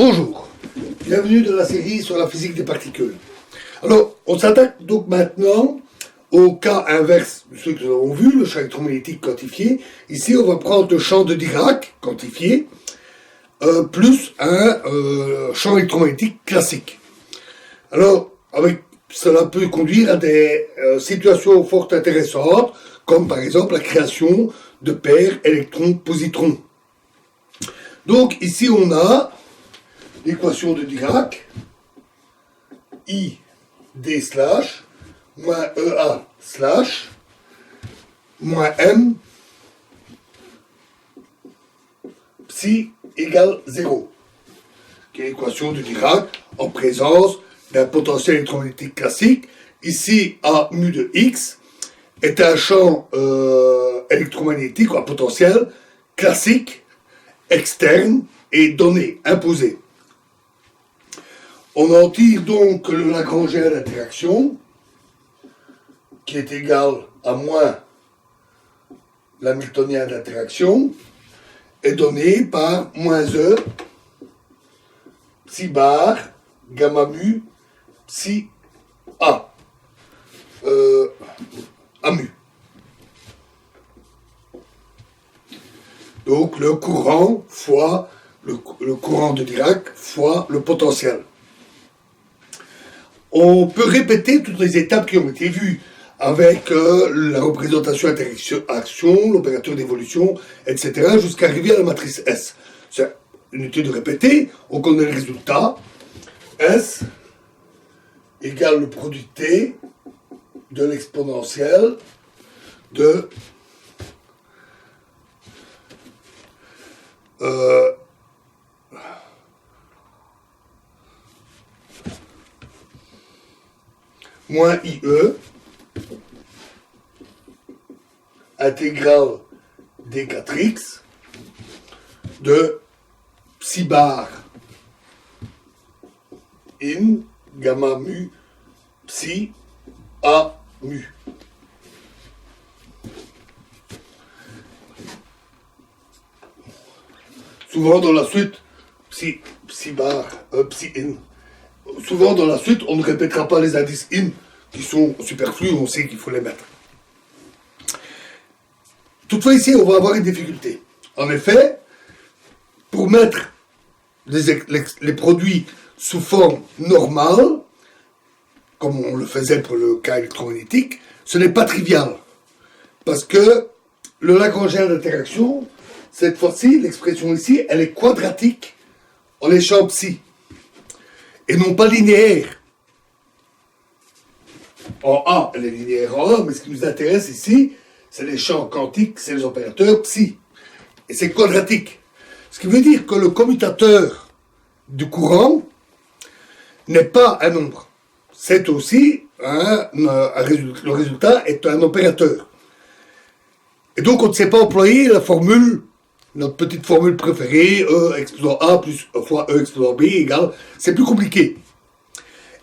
Bonjour, bienvenue dans la série sur la physique des particules. Alors, on s'attaque donc maintenant au cas inverse de ce que nous avons vu, le champ électromagnétique quantifié. Ici, on va prendre le champ de Dirac quantifié, plus un champ électromagnétique classique. Alors, cela peut conduire à des situations fort intéressantes, comme par exemple la création de paires électrons-positrons. Donc ici on a l'équation de Dirac, I d slash moins EA slash moins M psi égale 0, qui est l'équation de Dirac en présence d'un potentiel électromagnétique classique. Ici A mu de X est un champ électromagnétique, ou un potentiel classique, externe et donné, imposé. On en tire donc le Lagrangien d'interaction, qui est égal à moins l'hamiltonien d'interaction, est donné par moins E, psi bar, gamma mu, psi A. A mu. Donc le courant fois le courant de Dirac fois le potentiel. On peut répéter toutes les étapes qui ont été vues avec la représentation interaction, l'opérateur d'évolution, etc., jusqu'à arriver à la matrice S. C'est inutile de répéter, on connaît le résultat. S égale le produit T de l'exponentielle de moins IE intégrale d4x de psi bar in gamma mu psi A mu. Souvent dans la suite, psi bar, psi in. Souvent dans la suite, on ne répétera pas les indices in qui sont superflus, on sait qu'il faut les mettre. Toutefois ici, on va avoir une difficulté. En effet, pour mettre les produits sous forme normale, comme on le faisait pour le cas électromagnétique, ce n'est pas trivial. Parce que le Lagrangien d'interaction, cette fois-ci, l'expression ici, elle est quadratique en les champs psi, et non pas linéaire. En A, elle est linéaire en A, mais ce qui nous intéresse ici, c'est les champs quantiques, c'est les opérateurs psi. Et c'est quadratique. Ce qui veut dire que le commutateur du courant n'est pas un nombre. C'est aussi le résultat est un opérateur. Et donc on ne sait pas employer la formule, notre petite formule préférée, E exposant A plus fois E exposant B égale, c'est plus compliqué.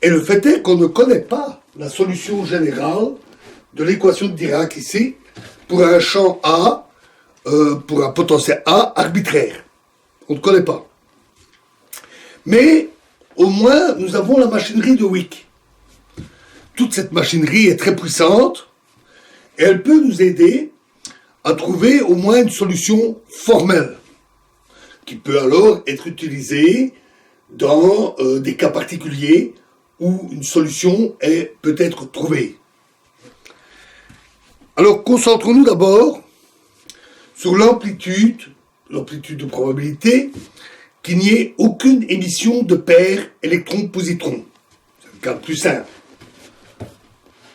Et le fait est qu'on ne connaît pas la solution générale de l'équation de Dirac ici, pour un champ A, pour un potentiel A arbitraire. On ne connaît pas. Mais au moins, nous avons la machinerie de Wick. Toute cette machinerie est très puissante et elle peut nous aider à trouver au moins une solution formelle qui peut alors être utilisée dans des cas particuliers où une solution peut être trouvée. Alors concentrons-nous d'abord sur l'amplitude de probabilité qu'il n'y ait aucune émission de paires électrons-positrons. C'est le cas le plus simple.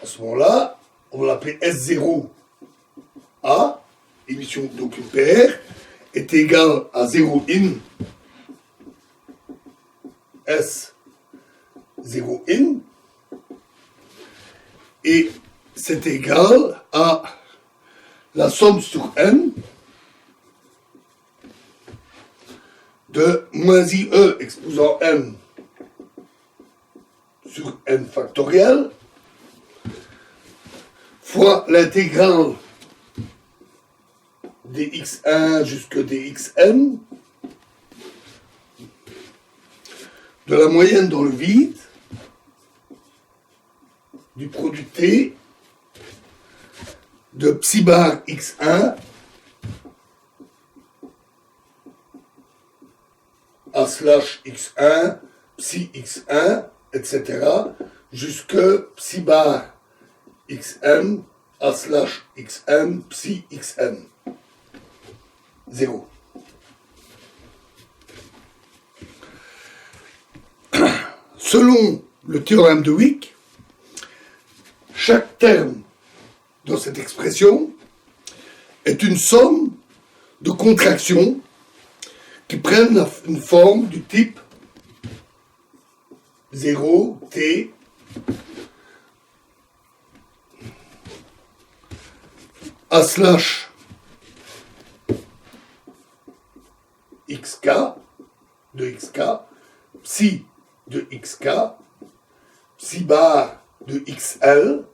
À ce moment-là, on va l'appeler S0A, émission d'aucune paire, est égale à 0 in S0 in, et c'est égal à la somme sur n de moins IE exposant n sur n factoriel fois l'intégrale dx1 jusqu'à dxn de la moyenne dans le vide du produit T de psi bar x1 a slash x1, psi x1, etc. jusque psi bar xm a slash xm, psi xm. 0. Selon le théorème de Wick, chaque terme dans cette expression est une somme de contractions qui prennent une forme du type 0, t, a slash xk de xk, psi de xk, psi bar de xl,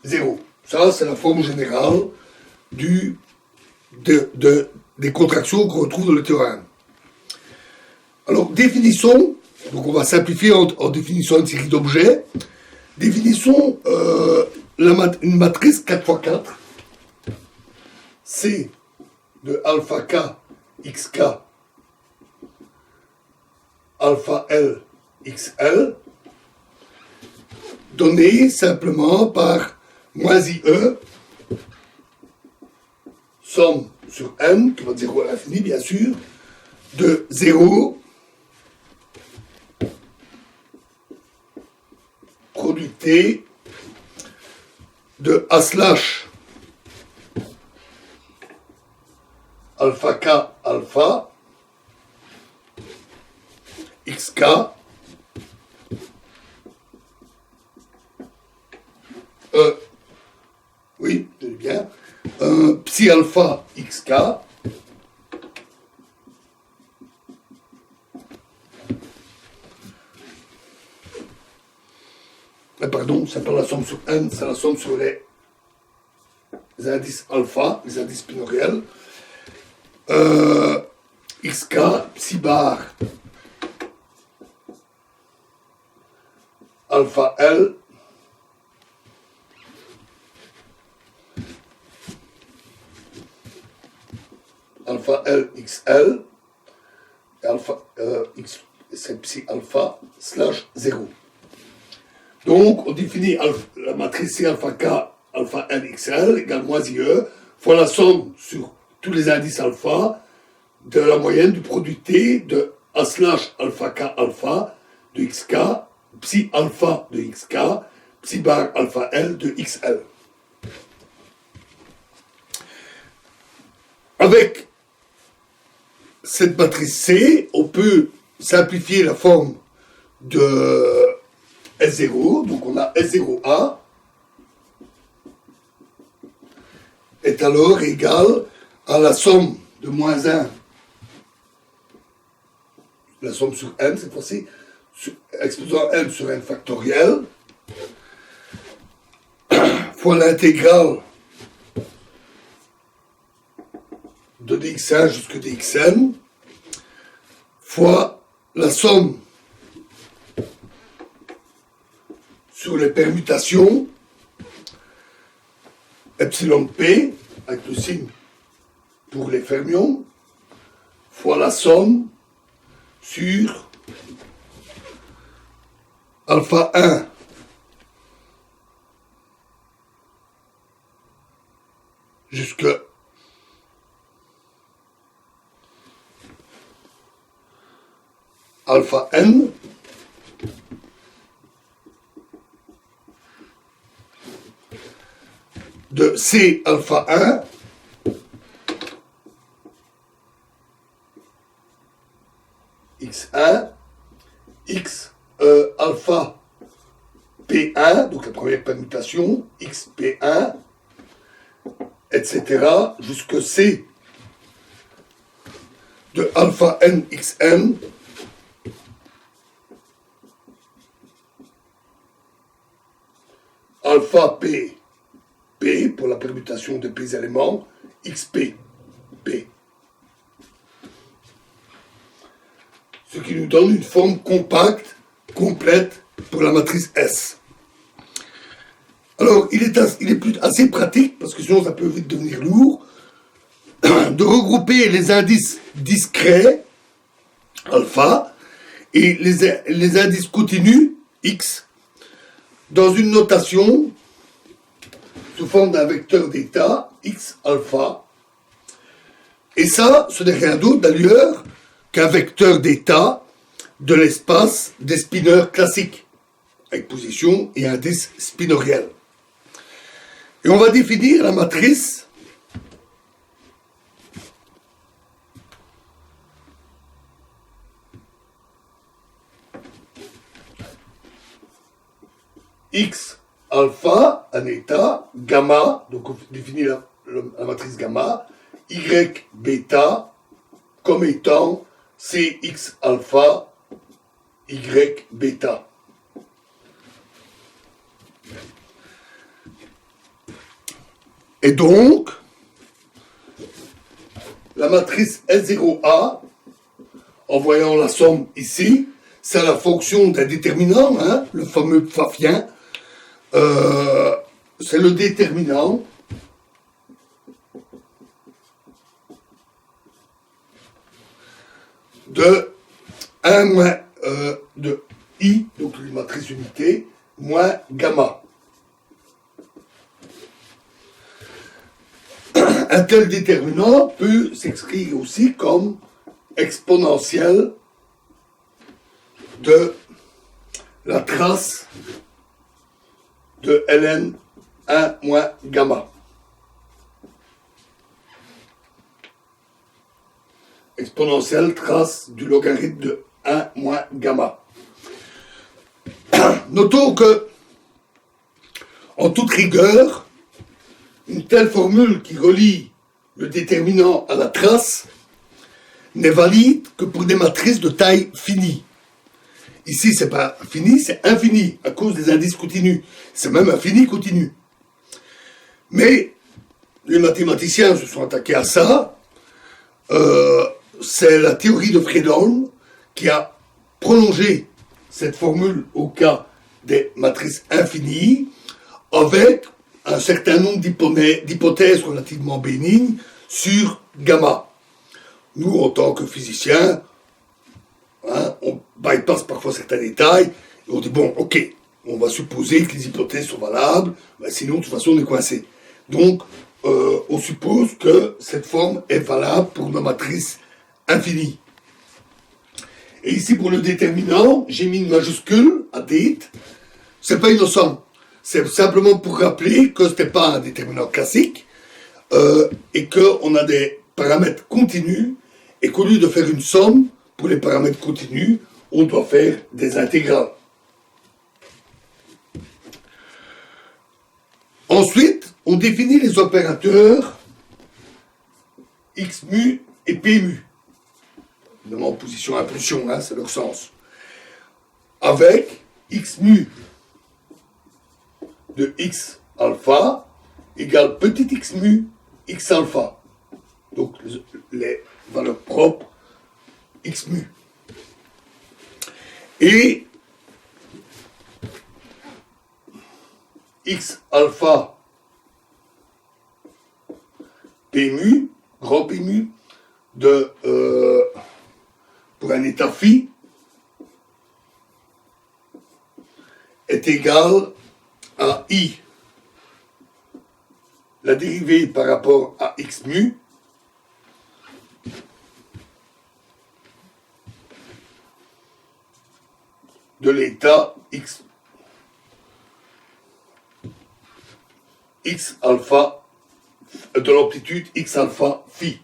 0. Ça, c'est la forme générale des contractions qu'on retrouve dans le théorème. Alors, définissons, donc on va simplifier en définissant une série d'objets. Définissons une matrice 4x4, C de alpha k xk, alpha l xl, donnée simplement par moins IE, somme sur M, qui va de 0 à l'infini, bien sûr, de 0, produit T, de A slash alpha K alpha, XK, oui, je dis bien, psi alpha xk, pardon, c'est pas la somme sur n, c'est la somme sur les indices alpha, les indices pinoriels, xk, psi bar, alpha l, alpha L XL, alpha X, c'est psi alpha slash 0. Donc, on définit la matrice C alpha K, alpha L XL égale moins IE, fois la somme sur tous les indices alpha de la moyenne du produit T de A slash alpha K alpha de XK, psi alpha de XK, psi bar alpha L de XL. Avec cette matrice C, on peut simplifier la forme de S0, donc on a S0A est alors égal à la somme de moins 1, la somme sur n cette fois-ci, exposant n sur n factoriel, fois l'intégrale de dx1 jusqu'à dxn, fois la somme sur les permutations epsilon p, avec le signe pour les fermions, fois la somme sur alpha 1 jusqu'à alpha n de C alpha 1 x1 x alpha p1, donc la première permutation, xp1, etc. jusque C de alpha n xn alpha p, p pour la permutation de p éléments, xp, p. ce qui nous donne une forme compacte, complète pour la matrice S. Alors, il est assez pratique, parce que sinon ça peut vite devenir lourd, de regrouper les indices discrets, alpha, et les indices continus, x, dans une notation sous forme d'un vecteur d'état, x alpha. Et ça, ce n'est rien d'autre d'ailleurs qu'un vecteur d'état de l'espace des spineurs classiques, avec position et indice spinoriel. Et on va définir la matrice x alpha, un état, gamma, donc on définit la matrice gamma, y bêta comme étant cx alpha, y bêta. Et donc, la matrice S0A, en voyant la somme ici, c'est la fonction d'un déterminant, hein, le fameux pfaffien. C'est le déterminant de 1 moins de I, donc une matrice unité, moins gamma. Un tel déterminant peut s'écrire aussi comme exponentielle de la trace de ln 1 moins gamma. Exponentielle trace du logarithme de 1 moins gamma. Notons que, en toute rigueur, une telle formule qui relie le déterminant à la trace n'est valide que pour des matrices de taille finie. Ici, c'est pas fini, c'est infini, à cause des indices continus. C'est même infini continu. Mais les mathématiciens se sont attaqués à ça. C'est la théorie de Fredholm qui a prolongé cette formule au cas des matrices infinies avec un certain nombre d'hypothèses relativement bénignes sur gamma. Nous, en tant que physiciens, hein, on bypass parfois certains détails, et on dit, bon, ok, on va supposer que les hypothèses sont valables, ben sinon, de toute façon, on est coincé. Donc, on suppose que cette forme est valable pour une matrice infinie. Et ici, pour le déterminant, j'ai mis une majuscule à date. C'est pas innocent. C'est simplement pour rappeler que ce n'est pas un déterminant classique et qu'on a des paramètres continus et qu'au lieu de faire une somme pour les paramètres continus, on doit faire des intégrales. Ensuite, on définit les opérateurs x mu et p mu. Évidemment, position-impulsion, hein, c'est leur sens. Avec x mu de x alpha égale petit x mu x alpha. Donc les valeurs propres x mu. Et x alpha p mu, grand p mu, pour un état phi est égal à I, la dérivée par rapport à x mu, de l'état x alpha, de l'amplitude x alpha phi.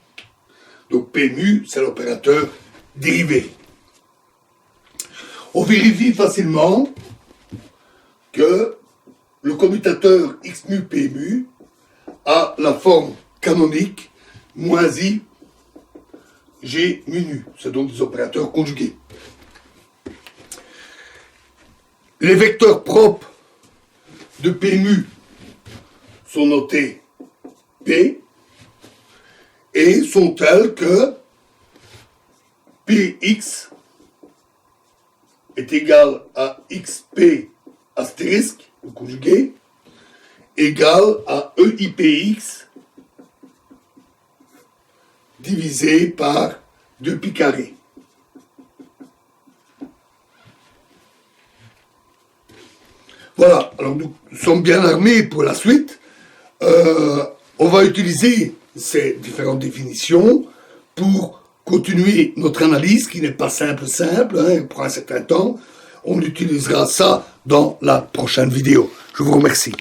Donc P mu, c'est l'opérateur dérivé. On vérifie facilement que le commutateur x mu p mu a la forme canonique moins i g mu nu. C'est donc des opérateurs conjugués. Les vecteurs propres de p mu sont notés p et sont tels que px est égal à xp astérisque, au conjugué, égal à EIPX divisé par 2pi carré. Voilà, alors nous sommes bien armés pour la suite. On va utiliser ces différentes définitions pour continuer notre analyse, qui n'est pas simple, hein, pour un certain temps. On utilisera ça dans la prochaine vidéo. Je vous remercie.